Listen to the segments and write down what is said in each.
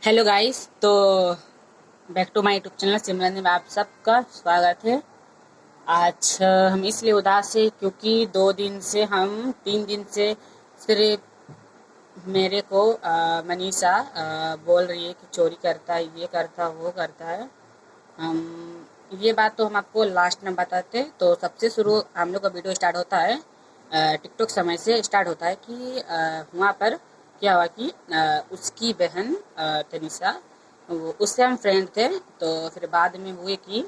Hello guys. तो back to my YouTube channel Simran में आप सबका स्वागत है। आज हम इसलिए उदास है क्योंकि 2 दिन से हम 3 दिन से सिर्फ मेरे को मनीषा बोल रही है कि चोरी करता है, ये करता वो करता है। हम ये बात तो हम आपको लास्ट में बताते। तो सबसे शुरू हम लोग का वीडियो स्टार्ट होता है टिकटॉक समय से स्टार्ट होता है कि वहाँ पर क्या हुआ कि उसकी बहन तनिषा, उससे हम फ्रेंड थे। तो फिर बाद में हुए कि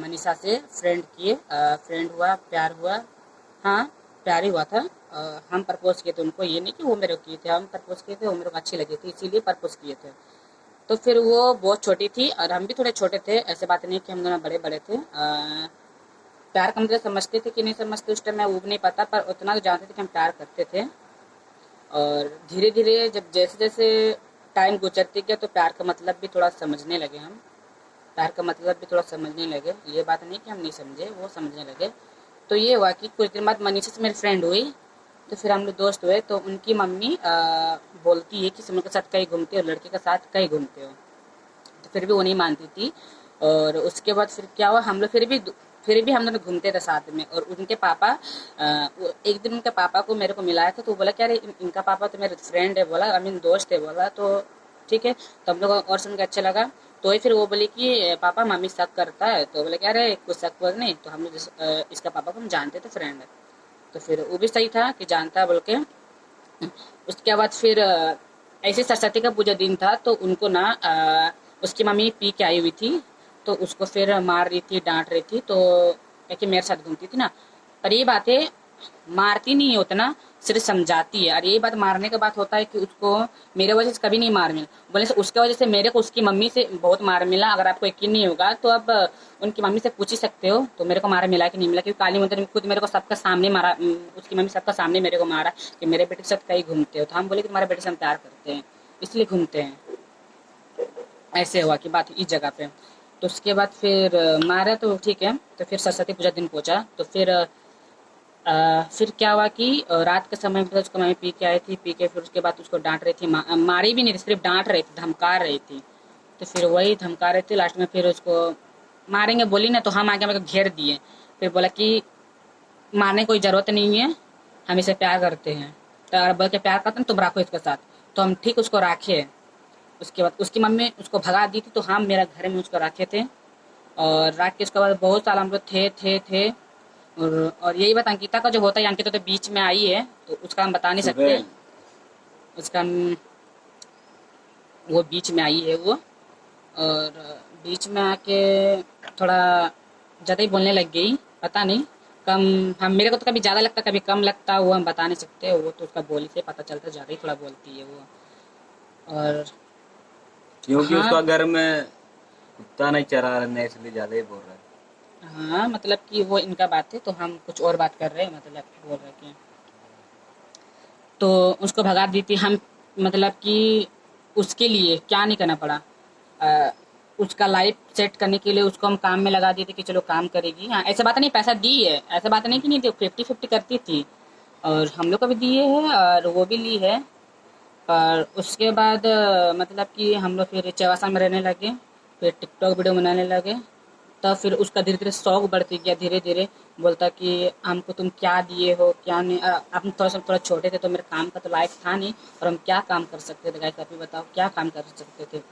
मनीषा से फ्रेंड किए, फ्रेंड हुआ, प्यार हुआ। हाँ, प्यार ही हुआ था। हम प्रपोज किए थे उनको, ये नहीं कि वो मेरे को किए थे, हम प्रपोज किए थे, वो मेरे को अच्छी लगी थी इसीलिए प्रपोज किए थे। तो फिर वो बहुत छोटी थी और हम भी थोड़े छोटे थे, ऐसे बात नहीं कि हम दोनों बड़े बड़े थे। प्यार का मतलब समझते थे कि नहीं समझते उस टाइम मैं वो भी नहीं पता, पर उतना तो जानते थे कि हम प्यार करते थे। और धीरे धीरे जब जैसे जैसे टाइम गुजरते गया तो प्यार का मतलब भी थोड़ा समझने लगे हम। प्यार का मतलब भी थोड़ा समझने लगे, ये बात नहीं कि हम नहीं समझे, वो समझने लगे। तो ये हुआ कि कुछ दिन बाद मनीषा से मेरी फ्रेंड हुई। तो फिर हम लोग दोस्त हुए। तो उनकी मम्मी बोलती है कि सिमर के साथ कहीं घूमते हो, लड़के के साथ कहीं घूमते हो। तो फिर भी वो नहीं मानती थी। और उसके बाद फिर क्या हुआ, हम लोग फिर भी हम दोनों घूमते थे साथ में। और उनके पापा एक दिन उनके पापा को मेरे को मिलाया था। तो वो बोला क्या, अरे इनका पापा तो मेरे फ्रेंड है, बोला आई मीन दोस्त है, बोला तो ठीक है। तो हम लोग और सुन के अच्छा लगा। तो ही फिर वो बोली कि पापा मम्मी शक करता है। तो बोले क्या, अरे कुछ शक वक नहीं। तो हम लोग इसका पापा को हम जानते थे, फ्रेंड है। तो फिर वो भी सही था कि जानता है बोल के। उसके बाद फिर ऐसे सरस्वती का पूजा दिन था। तो उनको ना उसकी मम्मी पी के आई हुई थी। तो उसको फिर मार रही थी, डांट रही थी। तो कि मेरे साथ घूमती थी ना, पर ये बात है, मारती नहीं है उतना, सिर्फ समझाती है। और ये बात मारने का बात होता है कि उसको मेरे वजह से कभी नहीं मार मिला, बोले से उसके वजह से मेरे को उसकी मम्मी से बहुत मार मिला। अगर आपको यकीन नहीं होगा तो अब उनकी मम्मी से पूछ ही सकते हो तो मेरे को मार मिला कि नहीं मिला। क्योंकि काली मंदिर में खुद मेरे को सबका सामने मारा, उसकी मम्मी सबका सामने मेरे को मारा कि मेरे बेटे के साथ कहीं घूमते हो। तो हम बोले कि तुम्हारे बेटे से हम प्यार करते हैं, इसलिए घूमते हैं। ऐसे हुआ कि बात इस जगह पे। तो उसके बाद फिर मारा तो ठीक है। तो फिर सरस्वती पूजा दिन पहुंचा। तो फिर क्या हुआ कि रात के समय पे उसको मम्मी पी के आई थी। पी के फिर उसके बाद उसको डांट रही थी, मारी भी नहीं थी, सिर्फ डांट रही थी, धमका रही थी। तो फिर वही धमका रही थी, लास्ट में फिर उसको मारेंगे बोली ना। तो हम आगे मेरे को घेर दिए। फिर बोला कि मारने की कोई ज़रूरत नहीं है, हम इसे प्यार करते हैं। तो अगर बोल के प्यार करते हैं तुम रखो इसके साथ। तो हम ठीक उसको रखे। उसके बाद उसकी मम्मी उसको भगा दी थी। तो हम मेरा घर में उसको रखे थे। और रख के उसके बाद बहुत साल हम लोग थे। और यही बात अंकिता का जो होता है, अंकिता तो बीच में आई है तो उसका हम बता नहीं सकते। उसका वो बीच में आई है वो। और बीच में आके थोड़ा ज़्यादा ही बोलने लग गई, पता नहीं। कम हम मेरे को तो कभी ज़्यादा लगता कभी कम लगता, वो हम बता नहीं सकते। वो तो उसका बोली से पता चलता, ज़्यादा ही थोड़ा बोलती है वो। और क्योंकि हाँ, उसका घर में कुत्ता नहीं चरा रहा है इसलिए ज्यादा ही बोल रहा है। हाँ मतलब कि वो इनका बात है तो हम कुछ और बात कर रहे हैं, मतलब बोल रहे कि तो उसको भगा दी थी हम। मतलब कि उसके लिए क्या नहीं करना पड़ा। अ, उसका लाइफ सेट करने के लिए उसको हम काम में लगा दिए थे कि चलो काम करेगी। हाँ, ऐसा बात नहीं पैसा दी है, ऐसा बात नहीं कि नहीं दी, 50-50 करती थी। और हम लोग को भी दिए है और वो भी ली है। पर उसके बाद मतलब कि हम लोग फिर चवासा में रहने लगे। फिर टिकटॉक वीडियो बनाने लगे। तब फिर उसका धीरे धीरे शौक बढ़ती गया, धीरे धीरे बोलता कि हमको तुम क्या दिए हो क्या नहीं। हम थोड़ा छोटे थे तो मेरे काम का तो लायक था नहीं। और हम क्या काम कर सकते थे गाइस, आप ही बताओ क्या काम कर सकते थे।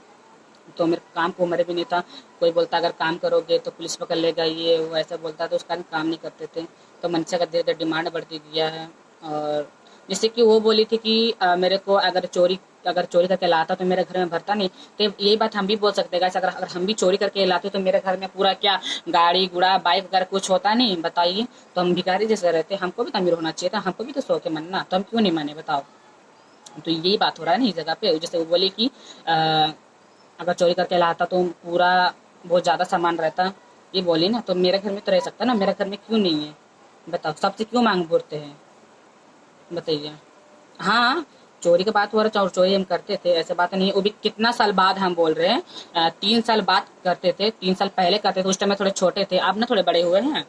तो मेरे काम को उम्र भी नहीं था। कोई बोलता अगर काम करोगे तो पुलिस पकड़ लेगा, ये वो ऐसा बोलता, तो उस कारण काम नहीं करते थे। तो मनसा का धीरे धीरे डिमांड बढ़ती गया है। और जैसे कि वो बोली थी कि मेरे को अगर चोरी करके लाता तो मेरे घर में भरता नहीं। तो यही बात हम भी बोल सकते हैं guys, अगर अगर हम भी चोरी करके लाते तो मेरे घर में पूरा क्या गाड़ी गुड़ा बाइक वगैरह कुछ होता नहीं, बताइए। तो हम भिखारी जैसे रहते, हमको भी तो अमीर होना चाहिए था, हमको भी तो शौक है मनना, तो हम क्यों नहीं माने बताओ। तो यही बात हो रहा है ना इस जगह पे। जैसे वो बोली कि अगर चोरी करके लाता तो पूरा बहुत ज़्यादा सामान रहता, ये बोली ना। तो मेरे घर में तो रह सकता ना, मेरे घर में क्यों नहीं है बताओ, सबसे क्यों मांग बोलते हैं बताइए। हाँ, चोरी की बात हो रहा है, चोरी हम करते थे, ऐसे बात नहीं है। वो भी कितना साल बाद हम बोल रहे हैं, 3 साल बाद करते थे, 3 साल पहले करते थे। उस टाइम में थोड़े छोटे थे, अब ना थोड़े बड़े हुए हैं।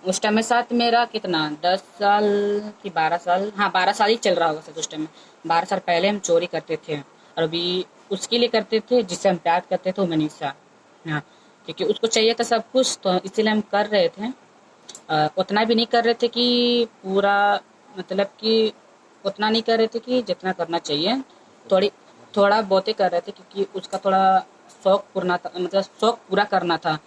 उस टाइम में साथ मेरा कितना 10 साल कि 12 साल, हाँ 12 साल ही चल रहा होगा सर उस टाइम में। 12 साल पहले हम चोरी करते थे। और अभी उसके लिए करते थे जिससे हम प्यार करते थे, वो मनीषा। हाँ, क्योंकि उसको चाहिए था सब कुछ, तो इसीलिए हम कर रहे थे। उतना भी नहीं कर रहे थे कि पूरा, मतलब कि उतना नहीं कर रहे थे कि जितना करना चाहिए। थोड़ी थोड़ा बहुत ही कर रहे थे, क्योंकि उसका थोड़ा शौक पूरा था, मतलब शौक पूरा करना था।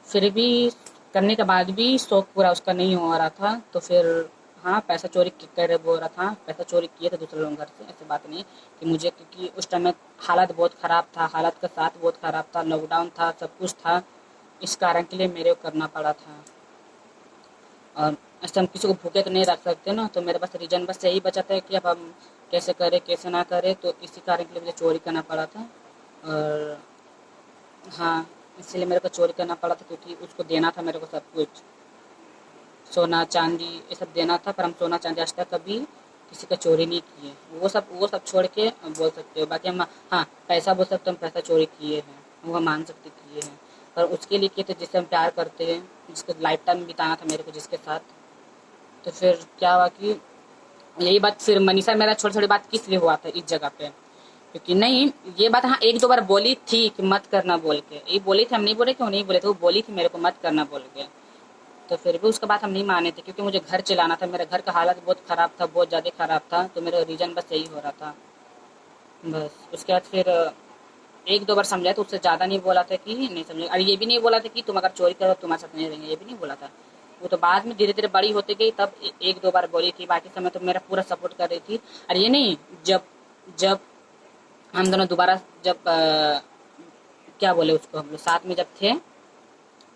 फिर भी करने के बाद भी शौक पूरा उसका नहीं हो रहा था, तो फिर हाँ, पैसा चोरी कर बोल रहा था, पैसा चोरी किए थे दूसरे लोगों के घर से, ऐसी बात नहीं कि मुझे, क्योंकि उस टाइम में हालत बहुत ख़राब था, हालत का साथ बहुत ख़राब था, लॉकडाउन था, सब कुछ था। इस कारण के लिए मेरे को करना पड़ा था। और ऐसे हम किसी को भूखे तो नहीं रख सकते ना, तो मेरे पास रीज़न बस यही बचा था कि अब हम कैसे करें कैसे ना करें, तो इसी कारण के लिए मुझे चोरी करना पड़ा था। और हाँ, इसलिए मेरे को चोरी करना पड़ा था, क्योंकि उसको देना था मेरे को सब कुछ, सोना चांदी ये सब देना था। पर हम सोना चांदी आज तक कभी किसी का चोरी नहीं किए। वो सब छोड़ के बोल सकते हो, बाकी हम हाँ पैसा बोल सकते हो, हम पैसा चोरी किए हैं, वो हम मान सकते किए हैं। पर उसके लिए किए थे जिससे हम प्यार करते हैं, जिसको लाइफ टाइम बिताना था मेरे को जिसके साथ। तो फिर क्या हुआ कि यही बात फिर मनीषा मेरा छोटी छोटी बात किस लिए हुआ था इस जगह पे, क्योंकि नहीं, ये बात हाँ एक दो बार बोली थी कि मत करना बोल के, ये बोली थी, हम नहीं बोले, क्यों नहीं बोले थे, वो बोली थी मेरे को मत करना बोल के। तो फिर भी उसके बाद हम नहीं माने थे, क्योंकि मुझे घर चलाना था, मेरे घर का हालत बहुत ख़राब था, बहुत ज़्यादा ख़राब था, तो मेरा रीज़न बस यही हो रहा था। बस उसके बाद फिर एक दो बार समझाया, तो उससे ज़्यादा नहीं बोला था कि नहीं समझे, और ये भी नहीं बोला था कि तुम अगर चोरी करो तुम्हारे साथ नहीं रहेंगे, ये भी नहीं बोला था। वो तो बाद में धीरे धीरे बड़ी होती गई, तब एक दो बार बोली थी, बाकी समय तो मेरा पूरा सपोर्ट कर रही थी। और ये नहीं, जब जब हम दोनों दोबारा, जब क्या बोले उसको, हम लोग साथ में जब थे,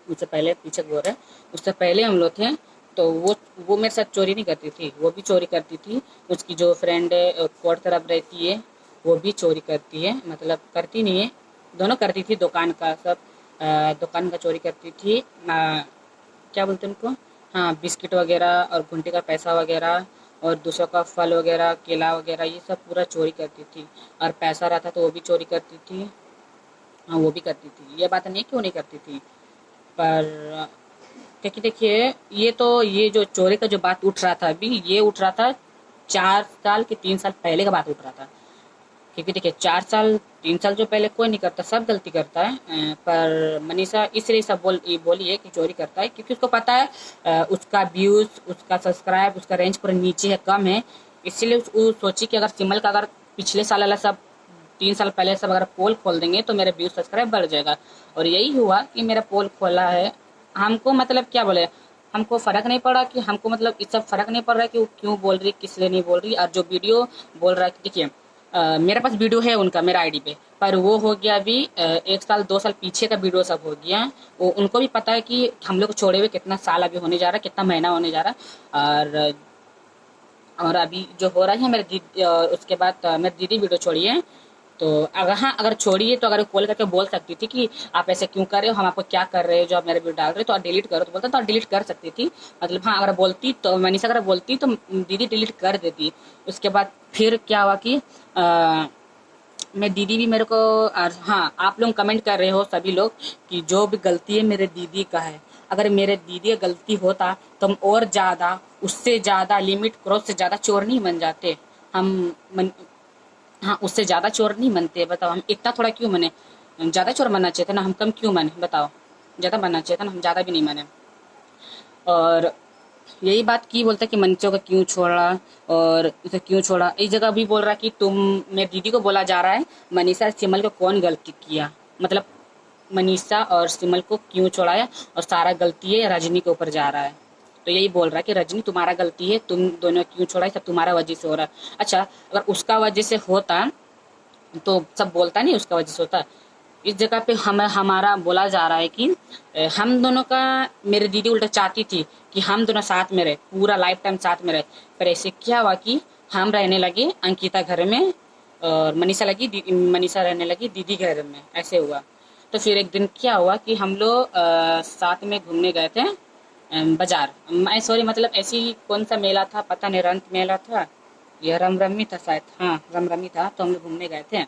उससे पहले पीछे बोल रहे, उससे पहले हम लोग थे, तो वो मेरे साथ चोरी नहीं करती थी, वो भी चोरी करती थी। उसकी जो फ्रेंड कोर्ट तरफ रहती है, वो भी चोरी करती है, मतलब करती नहीं है, दोनों करती थी, दुकान का सब, दुकान का चोरी करती थी। क्या बोलते हैं उनको, हाँ, बिस्किट वगैरह और घंटे का पैसा वगैरह, और दूसरों का फल वगैरह, केला वगैरह, ये सब पूरा चोरी करती थी। और पैसा रहता तो वो भी चोरी करती थी। हाँ, वो भी करती थी, ये बात नहीं क्यों नहीं करती थी। पर क्योंकि देखिए, ये जो चोरी का जो बात उठ रहा था अभी, ये उठ रहा था 4 साल कि 3 साल पहले का बात उठ रहा था। क्योंकि देखिए 4 साल 3 साल जो पहले कोई नहीं करता, सब गलती करता है। पर मनीषा इसलिए सब बोली है कि चोरी करता है, क्योंकि उसको पता है उसका व्यूज, उसका सब्सक्राइब, उसका रेंज पूरा नीचे है, कम है। इसलिए वो सोची कि अगर सिमल का, अगर पिछले साल वाला सब 3 साल पहले सब अगर पोल खोल देंगे तो मेरा व्यूज सब्सक्राइब बढ़ जाएगा। और यही हुआ कि मेरा पोल खोला है। हमको मतलब क्या बोले, हमको फ़र्क नहीं पड़ा कि हमको, मतलब इस सब फ़र्क नहीं पड़ रहा है कि वो क्यों बोल रही, किस लिए नहीं बोल रही। और जो वीडियो बोल रहा है कि देखिए, मेरे पास वीडियो है उनका मेरा आईडी पे, पर वो हो गया अभी 1 साल 2 साल पीछे का वीडियो सब हो गया। वो उनको भी पता है कि हम लोग छोड़े हुए कितना साल अभी होने जा रहा है, कितना महीना होने जा रहा है। और अभी जो हो रहा है मेरे दीदी, उसके बाद मेरी दीदी वीडियो छोड़ी है। तो अगर हाँ, अगर छोड़ी है तो अगर कॉल करके बोल सकती थी कि आप ऐसे क्यों कर रहे हो, हम आपको क्या कर रहे हो, जो आप मेरे वीडियो डाल रहे हो, तो आप डिलीट करो, तो बोलता तो डिलीट कर सकती थी। मतलब हाँ, अगर बोलती तो मनीषा अगर बोलती तो दीदी डिलीट कर देती। उसके बाद फिर क्या हुआ कि मैं दीदी भी मेरे को, और हाँ, आप लोग कमेंट कर रहे हो सभी लोग कि जो भी गलती है मेरे दीदी का है। अगर मेरे दीदी का गलती होता तो हम और ज़्यादा, उससे ज़्यादा, लिमिट क्रॉस से ज़्यादा चोर नहीं बन जाते हम। हाँ, उससे ज़्यादा चोर नहीं बनते, बताओ, हम इतना थोड़ा क्यों बने। ज़्यादा चोर बनना चाहिए था ना, हम कम क्यों बने बताओ। ज़्यादा बनना चाहिए था ना, हम ज़्यादा भी नहीं बने। और यही बात की बोलता है कि मंचों का क्यों छोड़ा, और इसे क्यों छोड़ा। इस जगह भी बोल रहा है कि तुम, मेरी दीदी को बोला जा रहा है मनीषा सिमल को कौन गलती किया, मतलब मनीषा और सिमल को क्यों छोड़ाया, और सारा गलती है रजनी के ऊपर जा रहा है। तो यही बोल रहा है कि रजनी तुम्हारा गलती है, तुम दोनों क्यों छोड़ा है, सब तुम्हारा वजह से हो रहा है। अच्छा, अगर उसका वजह से होता तो सब बोलता नहीं, उसका वजह से होता। इस जगह पे हमारा बोला जा रहा है कि हम दोनों का, मेरी दीदी उल्टा चाहती थी कि हम दोनों साथ में रहे, पूरा लाइफ टाइम साथ में रहे। पर ऐसे क्या हुआ कि हम रहने लगे अंकिता घर में, और मनीषा रहने लगी दीदी घर में, ऐसे हुआ। तो फिर एक दिन क्या हुआ कि हम लोग साथ में घूमने गए थे बाजार, मैं सॉरी, मतलब ऐसी कौन सा मेला था पता नहीं, रंत मेला था या रमरमी था शायद, हाँ रमरमी था, तो हम लोग घूमने गए थे।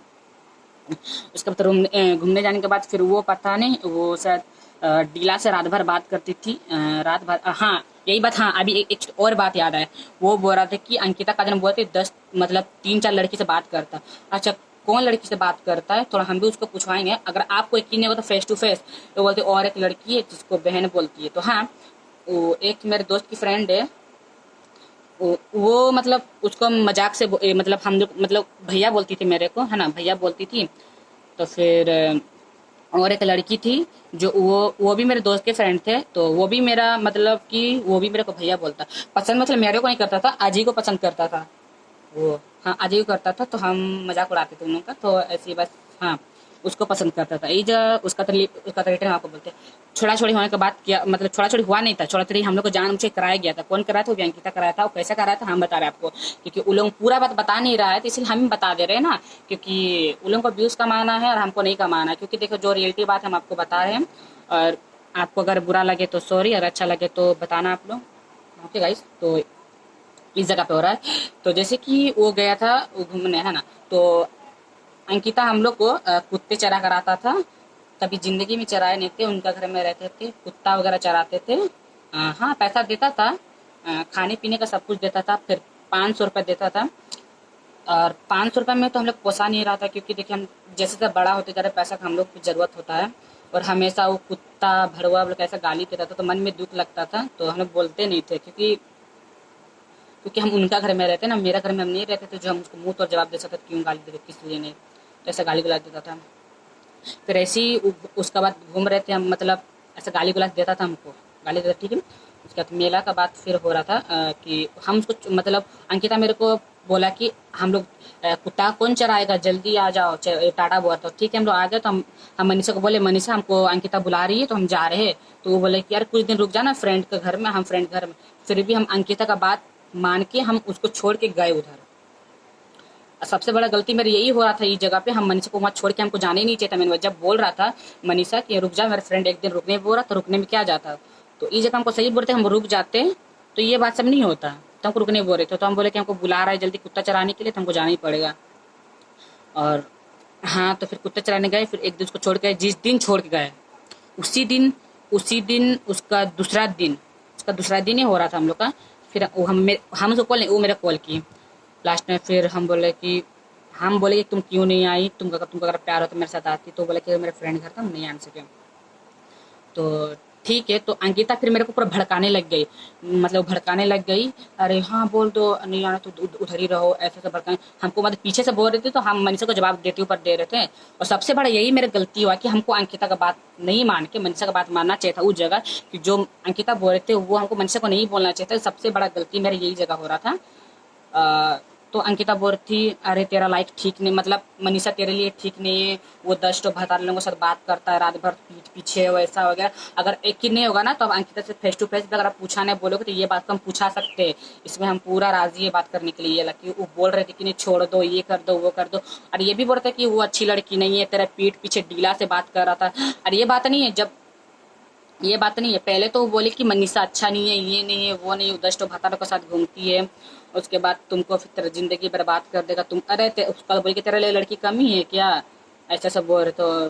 उसके बाद घूमने जाने के बाद फिर वो पता नहीं, वो शायद डीला से रात भर बात करती थी, रात भर, हाँ यही बात, हाँ अभी एक और बात याद है। वो बोल रहा था कि अंकिता का जन्म बोलते 10, मतलब 3 4 लड़की से बात करता। अच्छा, कौन लड़की से बात करता है, थोड़ा हम भी उसको पूछवाएंगे। अगर आपको यकीन नहीं होगा तो फेस टू फेस तो बोलते और एक लड़की है जिसको बहन बोलती है। तो हाँ, वो एक मेरे दोस्त की फ्रेंड है, वो मतलब उसको मजाक से मतलब हम लोग मतलब भैया बोलती थी मेरे को, है ना, भैया बोलती थी। तो फिर और एक लड़की थी जो वो भी मेरे दोस्त के फ्रेंड थे, तो वो भी मेरा मतलब कि वो भी मेरे को भैया बोलता। पसंद मतलब मेरे को नहीं करता था, अजी को पसंद करता था वो। हाँ, अजय को करता था, तो हम मजाक उड़ाते थे उन लोगों का, तो ऐसी बस। हाँ, उसको पसंद करता था। ये जो उसका तो रिटर्न आपको बोलते हैं। छोड़ा छोड़ी होने के बाद क्या मतलब, छोड़ा छोड़ी हुआ नहीं था, छोड़ा छोड़ी हम लोग को जान मुझे कराया गया था। कौन कराया था? वो भी अंकिता कराया था। वो कैसे कराया था हम बता रहे हैं आपको, क्योंकि उन लोग पूरा बात बता नहीं रहा है, तो इसलिए हम बता दे रहे हैं ना, क्योंकि उन लोगों को व्यूज कमाना है और हमको नहीं कमाना है। क्योंकि देखो, जो रियलिटी बात हम आपको बता रहे हैं, और आपको अगर बुरा लगे तो सॉरी, और अच्छा लगे तो बताना आप लोग। ओके गाइस, तो इस जगह पे हो रहा है। तो जैसे कि वो गया था वो घूमने, है ना, तो अंकिता हम लोग को कुत्ते चरा कर आता था। कभी जिंदगी में चराए नहीं थे, उनका घर में रहते थे, कुत्ता वगैरह चराते थे। हाँ, पैसा देता था, खाने पीने का सब कुछ देता था। फिर 500 रुपये देता था, और 500 रुपये में तो हम लोग पोसा नहीं रहा था, क्योंकि देखिए हम जैसे जैसे बड़ा होते जा रहे पैसा का हम लोग को जरूरत होता है। और हमेशा वो कुत्ता भड़वा लोग ऐसा गाली देता था, तो मन में दुख लगता था, तो हम लोग बोलते नहीं थे, क्योंकि हम उनका घर में रहते ना, मेरा घर में हम नहीं रहते थे, जो हम उसको मुंह तोड़ जवाब दे सकते थे क्यों गाली देते, किस लिए नहीं, तो ऐसा गाली गलौज देता था। फिर ऐसे ही उसका बाद घूम रहे थे हम, मतलब ऐसा गाली गलौज देता था हमको, गाली देता, ठीक है। उसके बाद मेला का बात फिर हो रहा था, कि हम उसको मतलब अंकिता मेरे को बोला कि हम लोग कुत्ता कौन चराएगा, जल्दी आ जाओ, टाटा बोला। तो ठीक है, हम लोग आ गए। तो हम मनीषा को बोले, मनीषा हमको अंकिता बुला रही है तो हम जा रहे हैं। तो वो बोले कि यार कुछ दिन रुक जाना फ्रेंड के घर में, हम फ्रेंड घर में। फिर भी हम अंकिता का बात मान के हम उसको छोड़ के गए उधर। सबसे बड़ा गलती मेरी यही हो रहा था, इस जगह पे हम मनीषा को वहाँ छोड़ के हमको जाने ही नहीं चाहिए था। मैंने जब बोल रहा था मनीषा कि रुक जा, मेरे फ्रेंड एक दिन रुकने बोल रहा, तो रुकने में क्या जाता, तो इस जगह हमको सही बोलते हम रुक जाते, तो ये बात सब नहीं होता। तो हमको रुकने बोल रहे थे, तो हम बोले कि हमको बुला रहा है जल्दी कुत्ता चराने के लिए, तो हमको जाना ही पड़ेगा। और हाँ, तो फिर कुत्ता चराने गए। फिर एक दिन उसको छोड़ के, जिस दिन छोड़ के गए उसी दिन उसका दूसरा दिन ही हो रहा था हम लोग का। फिर वो हम उसको कॉल नहीं, वो मेरा कॉल की लास्ट में। फिर हम बोले कि तुम क्यों नहीं आई, तुमको अगर प्यार हो तो मेरे साथ आती। तो बोले कि मेरे फ्रेंड घर था, हम नहीं आ सके। तो ठीक है, तो अंकिता फिर मेरे को पूरा भड़काने लग गई, मतलब भड़काने लग गई। अरे हाँ बोल दो, नहीं आना तो उधर ही रहो, ऐसे ऐसे भड़काने हमको, मतलब पीछे से बोल रहे थे, तो हम मनीषा को जवाब देते ऊपर दे रहे थे। और सबसे बड़ा यही मेरी गलती हुआ कि हमको अंकिता का बात नहीं मान के मनीषा का बात मानना चाहिए था उस जगह, कि जो अंकिता बोल रहे थे वो हमको मनीषा को नहीं बोलना चाहिए था। सबसे बड़ा गलती मेरी यही जगह हो रहा था। तो अंकिता बोल रही थी, अरे तेरा लाइफ ठीक नहीं, मतलब मनीषा तेरे लिए ठीक नहीं है, वो 10 तो 12 लोगों के साथ बात करता है, रात भर पीठ पीछे वैसा वगैरह। अगर एक ही नहीं होगा ना, तो अब अंकिता से फेस टू फेस भी अगर आप पूछा नहीं बोलोगे, तो ये बात को हम पूछा सकते हैं, इसमें हम पूरा राजी है बात करने के लिए। ये लड़की वो बोल रहे थे कि नहीं छोड़ दो, ये कर दो, वो कर दो। और ये भी बोल रहे थे कि वो अच्छी लड़की नहीं है, तेरा पीठ पीछे डीला से बात कर रहा था। और ये बात नहीं है, पहले तो वो बोले कि मनीषा अच्छा नहीं है, ये नहीं है, वो नहीं है, 10 तो 12 के साथ घूमती है, उसके बाद तुमको फिर तेरा जिंदगी बर्बाद कर देगा तुम। अरे उसका बोले कि तेरे लिए लड़की कमी है क्या, ऐसा सब बोल रहे। तो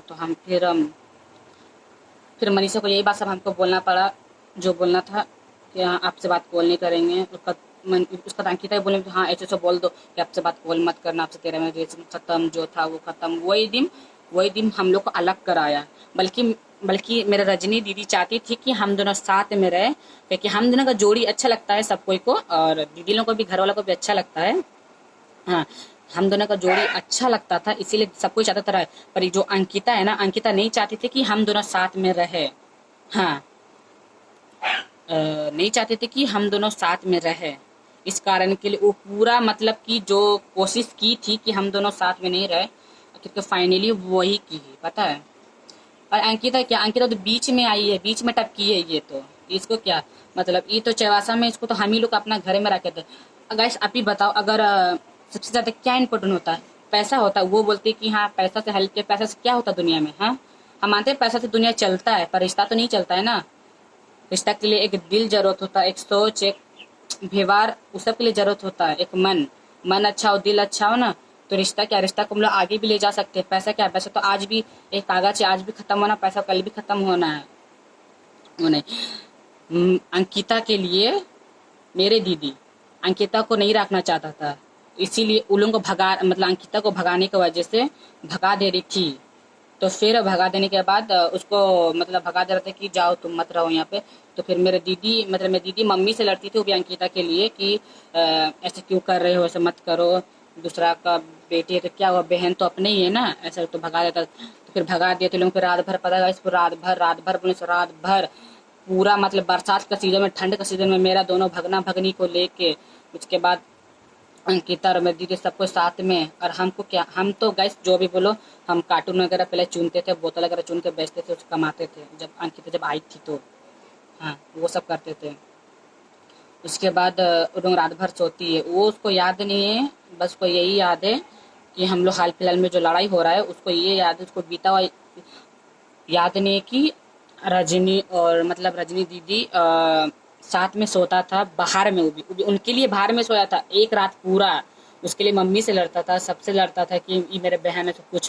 फिर मनीषा को यही बात सब हमको बोलना पड़ा, जो बोलना था, कि हाँ आपसे बात कॉल नहीं करेंगे। उसका तो अंकिता ही बोले हाँ ऐसे से बोल दो कि आपसे बात कॉल मत करना, आपसे तेरा में रिलेशन खत्म, जो था वो खत्म। वही दिन हम लोग को अलग कराया। बल्कि मेरा रजनी दीदी चाहती थी कि हम दोनों साथ में रहे, क्योंकि हम दोनों का जोड़ी अच्छा लगता है सब कोई को, और दीदी लोगों को भी, घर वालों को भी अच्छा लगता है। हाँ, हम दोनों का जोड़ी अच्छा लगता था, इसीलिए सब कोई चाहता था। पर ये जो अंकिता है ना, अंकिता नहीं चाहती थी कि हम दोनों साथ में रहे। हाँ, नहीं चाहते थे कि हम दोनों साथ में रहे। इस कारण के लिए वो पूरा मतलब कि जो कोशिश की थी कि हम दोनों साथ में नहीं रहे, क्योंकि फाइनली वही की है, पता है। और अंकिता तो बीच में आई है, बीच में टपकी है ये तो। इसको क्या मतलब, ये तो चौवासा में इसको तो हम ही लोग अपना घर में रखे थे। अगर आप ही बताओ, अगर सबसे ज्यादा क्या इम्पोर्टेंट होता है, पैसा होता है। वो बोलती है कि हाँ पैसा से हेल्प के, पैसा से क्या होता है दुनिया में। हाँ, हम मानते हैं पैसा से दुनिया चलता है, पर रिश्ता तो नहीं चलता है ना। रिश्ता के लिए एक दिल जरूरत होता है, एक सोच, एक व्यवहार, उस सब के लिए जरूरत होता है। एक मन अच्छा हो, दिल अच्छा हो ना, तो रिश्ता को हम लोग आगे भी ले जा सकते हैं। पैसा क्या है, पैसा तो आज भी एक कागज है, आज भी खत्म होना, पैसा कल भी खत्म होना है। वो नहीं, अंकिता के लिए मेरे दीदी अंकिता को नहीं रखना चाहता था, इसीलिए उन लोगों को भगा मतलब अंकिता को भगाने की वजह से भगा दे रही थी। तो फिर भगा देने के बाद उसको मतलब भगा दे रहे थे कि जाओ तुम मत रहो यहाँ पे। तो फिर मेरे दीदी मतलब मेरी दीदी मम्मी से लड़ती थी वो भी अंकिता के लिए कि ऐसे क्यों कर रहे हो, ऐसे मत करो, दूसरा का बेटी है तो क्या हुआ, बहन तो अपने ही है ना, ऐसा तो भगा देता। तो फिर भगा दिए थे लोग। फिर रात भर पता है इस रात भर बोले सो रात भर पूरा मतलब बरसात का सीजन में, ठंड का सीजन में मेरा दोनों भगना भगनी को लेके, उसके बाद अंकिता और मेरी दीदी सबको साथ में। और हमको क्या, हम तो गैस जो भी बोलो, हम कार्टून वगैरह पहले चुनते थे, बोतल वगैरह चुन के बेचते थे, उसको कमाते थे जब अंकिता जब आई थी तो। हाँ वो सब करते थे। उसके बाद वो लोग रात भर सोती है, वो उसको याद नहीं है, बस उसको यही याद है कि हम लोग हाल फिलहाल में जो लड़ाई हो रहा है उसको ये याद है, उसको बीता हुआ याद नहीं है कि रजनी और मतलब रजनी दीदी साथ में सोता था बाहर में, वो भी उनके लिए बाहर में सोया था एक रात पूरा। उसके लिए मम्मी से लड़ता था, सबसे लड़ता था कि ये मेरे बहन है तो कुछ